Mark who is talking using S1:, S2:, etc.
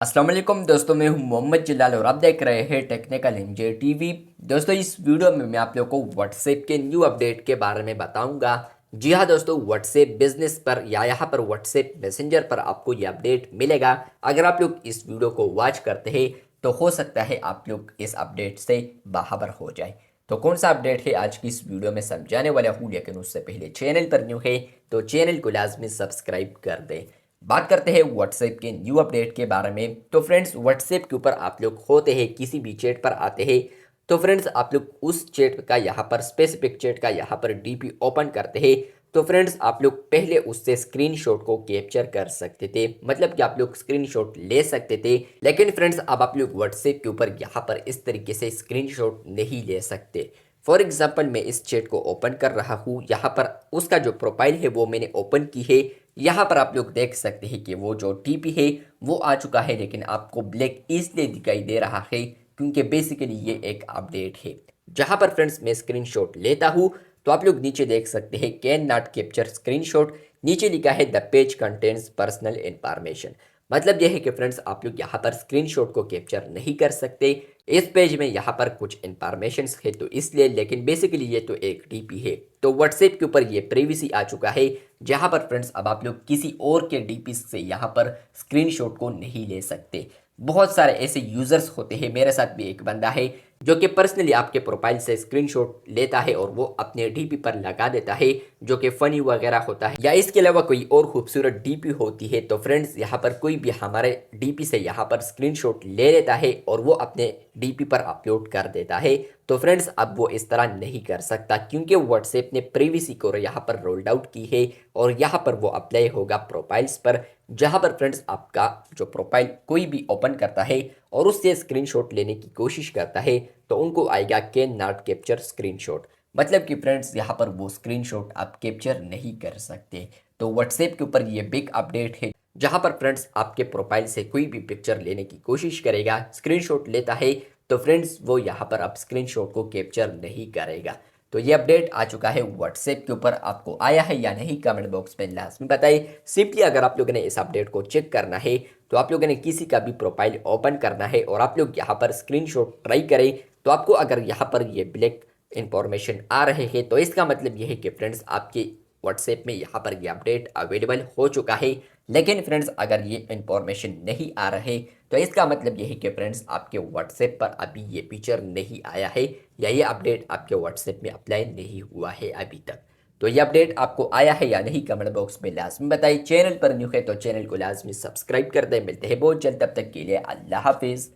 S1: अस्सलाम वालेकुम दोस्तों, मैं हूं मोहम्मद जलाल और आप देख रहे हैं टेक्निकल एनजे टीवी। दोस्तों, इस वीडियो में मैं आप लोगों को व्हाट्सएप के न्यू अपडेट के बारे में बताऊंगा। जी हाँ दोस्तों, व्हाट्सएप बिजनेस पर या यहाँ पर व्हाट्सएप मैसेंजर पर आपको ये अपडेट मिलेगा। अगर आप लोग इस वीडियो को वॉच करते हैं तो हो सकता है आप लोग इस अपडेट से बाखबर हो जाए। तो कौन सा अपडेट है आज की इस वीडियो में समझाने वाला हूँ, लेकिन उससे पहले चैनल पर न्यू है तो चैनल को लाजमी सब्सक्राइब कर दें। बात करते हैं व्हाट्सएप के न्यू अपडेट के बारे में। तो फ्रेंड्स, व्हाट्सएप के ऊपर आप लोग होते हैं, किसी भी चैट पर आते हैं तो फ्रेंड्स आप लोग उस चैट का यहाँ पर स्पेसिफिक चैट का यहाँ पर डीपी ओपन करते हैं तो फ्रेंड्स आप लोग पहले उससे स्क्रीनशॉट को कैप्चर कर सकते थे, मतलब कि आप लोग स्क्रीनशॉट ले सकते थे। लेकिन फ्रेंड्स अब आप लोग व्हाट्सएप के ऊपर यहाँ पर इस तरीके से स्क्रीनशॉट नहीं ले सकते। फॉर एग्जाम्पल, मैं इस चैट को ओपन कर रहा हूँ, यहाँ पर उसका जो प्रोफाइल है वो मैंने ओपन की है। यहाँ पर आप लोग देख सकते हैं कि वो जो टीपी है वो आ चुका है, लेकिन आपको ब्लैक इसलिए दिखाई दे रहा है क्योंकि बेसिकली ये एक अपडेट है। जहाँ पर फ्रेंड्स मैं स्क्रीनशॉट लेता हूँ तो आप लोग नीचे देख सकते हैं कैन नॉट कैप्चर स्क्रीनशॉट, नीचे लिखा है the page contains personal information. मतलब यह है कि फ्रेंड्स आप लोग यहाँ पर स्क्रीनशॉट को कैप्चर नहीं कर सकते। इस पेज में यहाँ पर कुछ इंफॉर्मेशन है तो इसलिए, लेकिन बेसिकली ये तो एक डीपी है। तो व्हाट्सएप के ऊपर ये प्रीवियसली आ चुका है, जहाँ पर फ्रेंड्स अब आप लोग किसी और के डीपी से यहाँ पर स्क्रीनशॉट को नहीं ले सकते। बहुत सारे ऐसे यूजर्स होते हैं, मेरे साथ भी एक बंदा है जो कि पर्सनली आपके प्रोफाइल से स्क्रीनशॉट लेता है और वो अपने डीपी पर लगा देता है, जो कि फनी वगैरह होता है या इसके अलावा कोई और खूबसूरत डीपी होती है। तो फ्रेंड्स यहाँ पर कोई भी हमारे डीपी से यहाँ पर स्क्रीनशॉट ले लेता है और वो अपने डीपी पर अपलोड कर देता है। तो फ्रेंड्स अब वो इस तरह नहीं कर सकता क्योंकि व्हाट्सएप ने प्रीवियसी को यहाँ पर रोल्ड आउट की है और यहाँ पर वो अप्लाई होगा प्रोफाइल्स पर। जहाँ पर फ्रेंड्स आपका जो प्रोफाइल कोई भी ओपन करता है और उससे स्क्रीनशॉट लेने की कोशिश करता है तो उनको आएगा कैन नॉट कैप्चर स्क्रीनशॉट। मतलब कि फ्रेंड्स यहाँ पर वो स्क्रीनशॉट आप कैप्चर नहीं कर सकते। तो व्हाट्सएप के ऊपर ये बिग अपडेट है, जहां पर फ्रेंड्स आपके प्रोफाइल से कोई भी पिक्चर लेने की कोशिश करेगा, स्क्रीनशॉट लेता है तो फ्रेंड्स वो यहाँ पर अब स्क्रीनशॉट को कैप्चर नहीं करेगा। तो ये अपडेट आ चुका है व्हाट्सएप के ऊपर, आपको आया है या नहीं कमेंट बॉक्स में लाजमी बताइए। सिंपली अगर आप लोगों ने इस अपडेट को चेक करना है तो आप लोगों ने किसी का भी प्रोफाइल ओपन करना है और आप लोग यहाँ पर स्क्रीनशॉट ट्राई करें तो आपको अगर यहाँ पर ये ब्लैक इंफॉर्मेशन आ रहे हैं तो इसका मतलब ये है कि फ्रेंड्स आपके व्हाट्सएप में यहाँ पर ये अपडेट अवेलेबल हो चुका है। लेकिन फ्रेंड्स अगर ये इंफॉर्मेशन नहीं आ रहे तो इसका मतलब ये है कि फ्रेंड्स आपके व्हाट्सएप पर अभी ये फीचर नहीं आया है या ये अपडेट आपके व्हाट्सएप में अप्लाई नहीं हुआ है अभी तक। तो ये अपडेट आपको आया है या नहीं कमेंट बॉक्स में लाजमी बताइए। चैनल पर न्यू है तो चैनल को लाजमी सब्सक्राइब कर दें। मिलते हैं बहुत जल्द, तब तक के लिए अल्लाह हाफिज़।